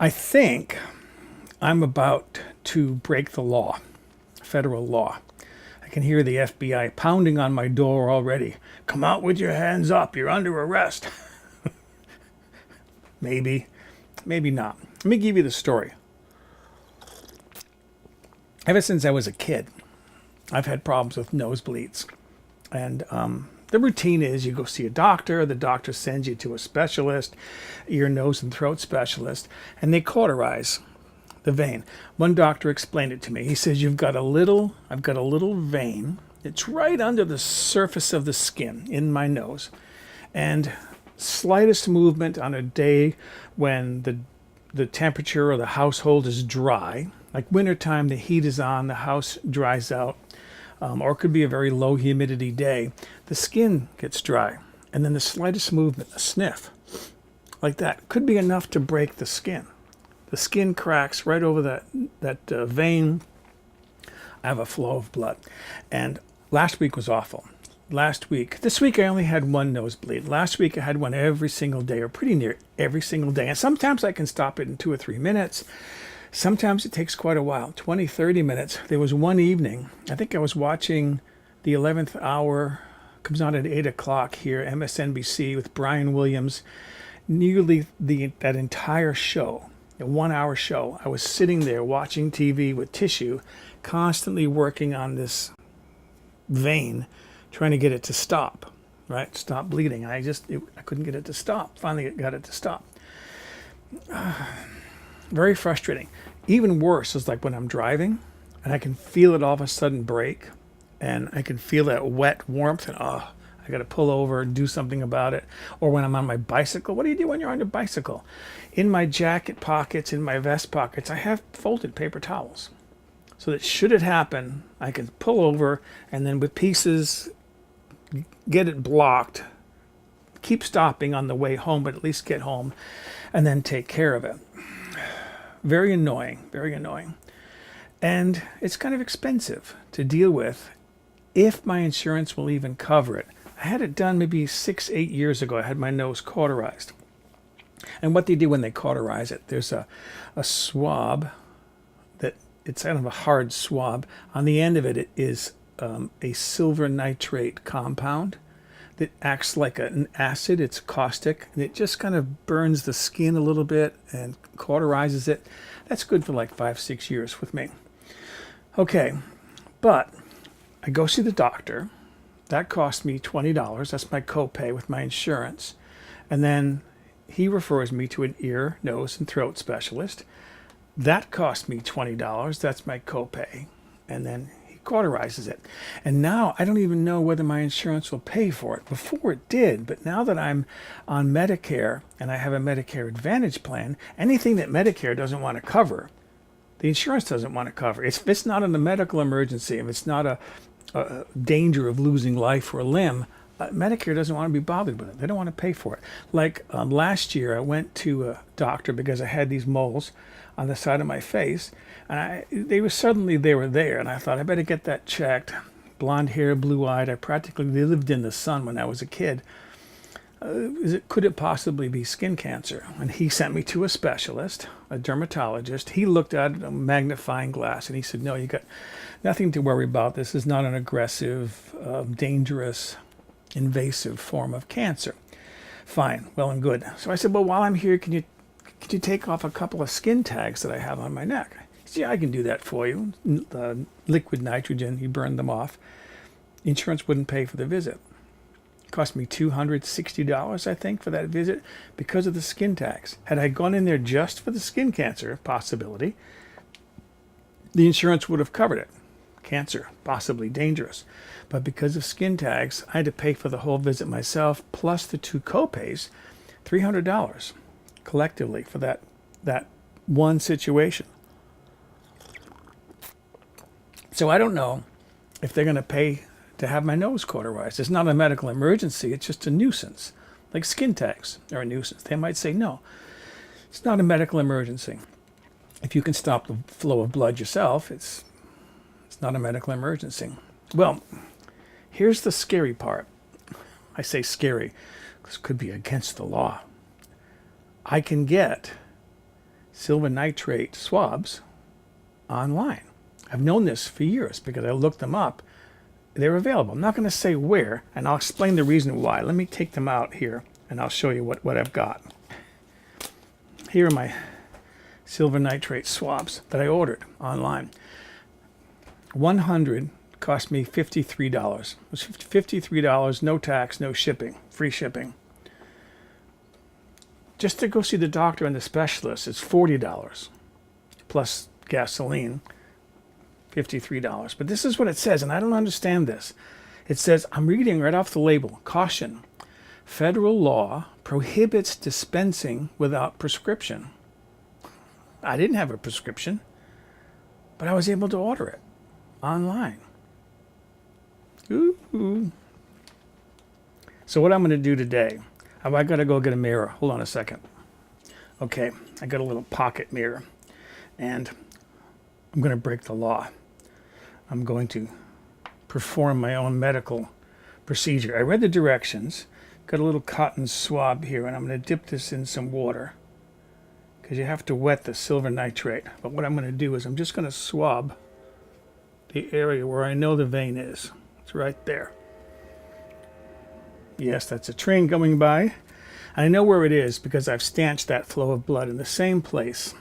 I think I'm about to break the law, federal law. I can hear the FBI pounding on my door already. Come out with your hands up. You're under arrest. Maybe, maybe not. Let me give you the story. Ever since I was a kid, I've had problems with nosebleeds. And the routine is you go see a doctor, the doctor sends you to a specialist, ear, nose, and throat specialist, and they cauterize the vein. One doctor explained it to me. He says, I've got a little vein. It's right under the surface of the skin in my nose. And slightest movement on a day when the temperature of the household is dry, like wintertime, the heat is on, the house dries out, or it could be a very low humidity day, the skin gets dry. And then the slightest movement, a sniff, like that, could be enough to break the skin. The skin cracks right over that vein. I have a flow of blood. And last week was awful. This week I only had one nosebleed. Last week I had one every single day, or pretty near every single day. And sometimes I can stop it in 2 or 3 minutes. Sometimes it takes quite a while, 20, 30 minutes. There was one evening, I think I was watching the 11th hour, comes on at 8 o'clock here, MSNBC with Brian Williams, nearly that entire show, a 1-hour show. I was sitting there watching TV with tissue, constantly working on this vein, trying to get it to stop, right? Stop bleeding. I couldn't get it to stop. Finally, got it to stop. Very frustrating. Even worse is like when I'm driving and I can feel it all of a sudden break, and I can feel that wet warmth, and I got to pull over and do something about it. Or when I'm on my bicycle. What do you do when you're on your bicycle? In my jacket pockets, in my vest pockets, I have folded paper towels. So that should it happen, I can pull over and then with pieces get it blocked, keep stopping on the way home, but at least get home and then take care of it. Very annoying, very annoying. And it's kind of expensive to deal with if my insurance will even cover it. I had it done maybe 6-8 years ago. I had my nose cauterized. And what they do when they cauterize it, there's a swab that it's kind of a hard swab. On the end of it is a silver nitrate compound that acts like an acid. It's caustic, and it just kind of burns the skin a little bit and cauterizes it. That's good for like 5-6 years with me. Okay, but I go see the doctor. That cost me $20. That's my copay with my insurance. And then he refers me to an ear, nose, and throat specialist. That cost me $20. That's my copay. And then cauterizes it. And now I don't even know whether my insurance will pay for it. Before it did, but now that I'm on Medicare and I have a Medicare Advantage plan, anything that Medicare doesn't want to cover, the insurance doesn't want to cover. If it's not in a medical emergency, if it's not a danger of losing life or a limb, Medicare doesn't want to be bothered with it. They don't want to pay for it. Like last year, I went to a doctor because I had these moles on the side of my face, and they were there, and I thought I better get that checked. Blonde hair, blue-eyed. I practically lived in the sun when I was a kid. Could it possibly be skin cancer? And he sent me to a specialist, a dermatologist. He looked at a magnifying glass, and he said, "No, you got nothing to worry about. This is not an aggressive, dangerous, invasive form of cancer." Fine, well and good. So I said, "Well, while I'm here, could you take off a couple of skin tags that I have on my neck?" He said, "Yeah, I can do that for you." Liquid nitrogen, he burned them off. Insurance wouldn't pay for the visit. It cost me $260, I think, for that visit because of the skin tags. Had I gone in there just for the skin cancer possibility, the insurance would have covered it. Cancer, possibly dangerous. But because of skin tags, I had to pay for the whole visit myself, plus the 2 copays, $300 collectively for that one situation. So I don't know if they're going to pay to have my nose cauterized. It's not a medical emergency. It's just a nuisance. Like skin tags are a nuisance. They might say, no, it's not a medical emergency. If you can stop the flow of blood yourself, it's not a medical emergency. Well, here's the scary part. I say scary because it could be against the law. I can get silver nitrate swabs online. I've known this for years because I looked them up. They're available. I'm not going to say where, and I'll explain the reason why. Let me take them out here, and I'll show you what I've got. Here are my silver nitrate swabs that I ordered online. 100 cost me $53. It was $53, no tax, no shipping, free shipping. Just to go see the doctor and the specialist, it's $40 plus gasoline, $53. But this is what it says, and I don't understand this. It says, I'm reading right off the label, caution, federal law prohibits dispensing without prescription. I didn't have a prescription, but I was able to order it online. Ooh. So what I'm going to do today, I got to go get a mirror. Hold on a second. Okay, I got a little pocket mirror, and I'm going to break the law. I'm going to perform my own medical procedure. I read the directions, got a little cotton swab here, and I'm going to dip this in some water because you have to wet the silver nitrate. But what I'm going to do is I'm just going to swab the area where I know the vein is. It's right there. Yes, that's a train going by. I know where it is because I've stanched that flow of blood in the same place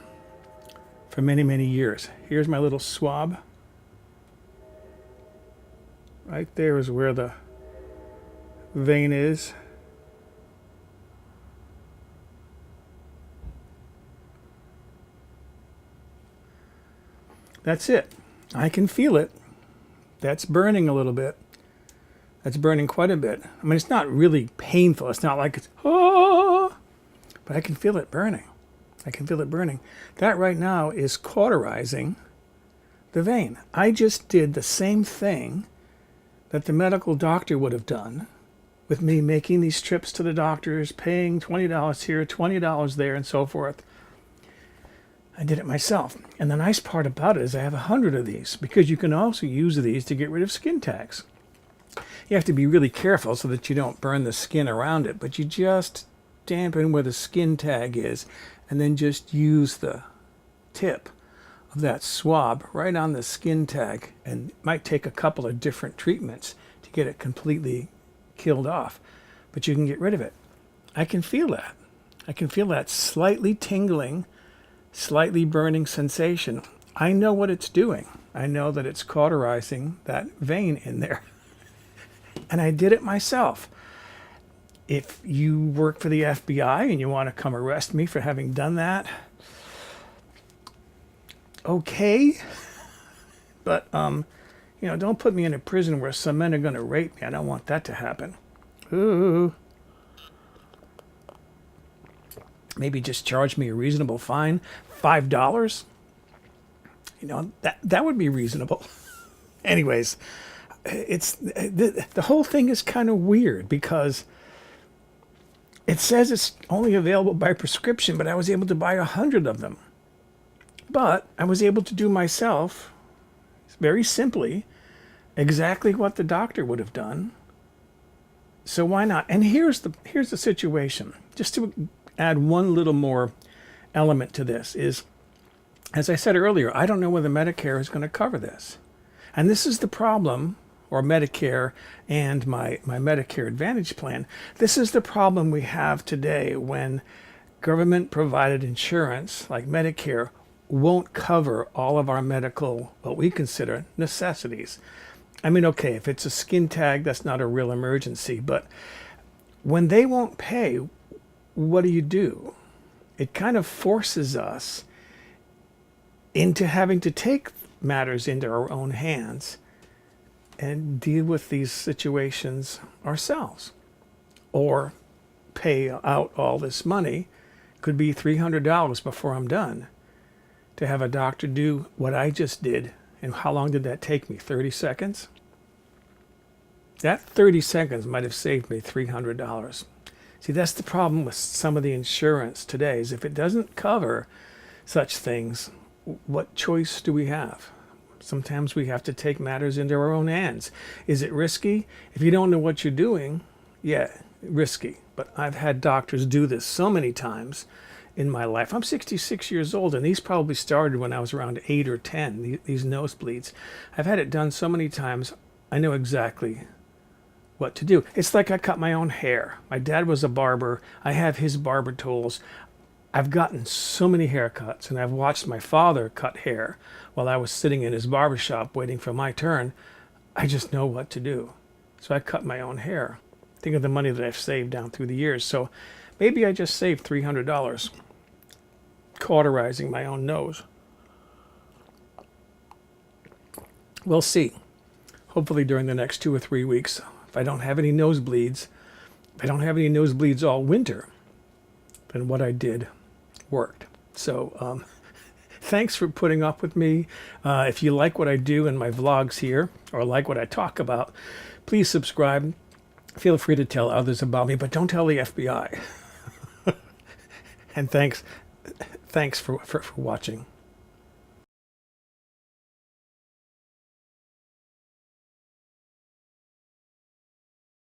for many, many years. Here's my little swab. Right there is where the vein is. That's it. I can feel it. That's burning a little bit. That's burning quite a bit. I mean, it's not really painful. It's not like it's, oh, but I can feel it burning. I can feel it burning. That right now is cauterizing the vein. I just did the same thing that the medical doctor would have done with me making these trips to the doctors, paying $20 here, $20 there, and so forth. I did it myself. And the nice part about it is I have 100 of these because you can also use these to get rid of skin tags. You have to be really careful so that you don't burn the skin around it, but you just dampen where the skin tag is and then just use the tip of that swab right on the skin tag, and it might take a couple of different treatments to get it completely killed off, but you can get rid of it. I can feel that. I can feel that slightly tingling, slightly burning sensation. I know what it's doing. I know that it's cauterizing that vein in there. And I did it myself. If you work for the FBI and you want to come arrest me for having done that, okay. But, don't put me in a prison where some men are going to rape me. I don't want that to happen. Ooh. Maybe just charge me a reasonable fine, $5. That would be reasonable. Anyways, it's the whole thing is kind of weird because it says it's only available by prescription, but I was able to buy 100 of them. But I was able to do myself, very simply, exactly what the doctor would have done. So why not? And here's the situation. Just to add one little more element to this is, as I said earlier, I don't know whether Medicare is going to cover this. And this is the problem, or Medicare and my Medicare Advantage plan. This is the problem we have today when government-provided insurance, like Medicare, won't cover all of our medical, what we consider necessities. I mean, okay, if it's a skin tag, that's not a real emergency, but when they won't pay, what do? It kind of forces us into having to take matters into our own hands and deal with these situations ourselves, or pay out all this money. Could be $300 before I'm done to have a doctor do what I just did. And how long did that take me? 30 seconds? That 30 seconds might have saved me $300. See, that's the problem with some of the insurance today, is if it doesn't cover such things, what choice do we have? Sometimes we have to take matters into our own hands. Is it risky? If you don't know what you're doing, yeah, risky. But I've had doctors do this so many times, in my life. I'm 66 years old, and these probably started when I was around 8 or 10, these nosebleeds. I've had it done so many times, I know exactly what to do. It's like I cut my own hair. My dad was a barber. I have his barber tools. I've gotten so many haircuts, and I've watched my father cut hair while I was sitting in his barber shop waiting for my turn. I just know what to do. So I cut my own hair. Think of the money that I've saved down through the years. So maybe I just saved $300 cauterizing my own nose. We'll see. Hopefully during the next 2 or 3 weeks, if I don't have any nosebleeds, all winter, then what I did worked. So thanks for putting up with me. If you like what I do in my vlogs here, or like what I talk about, please subscribe. Feel free to tell others about me, but don't tell the FBI. And thanks for watching.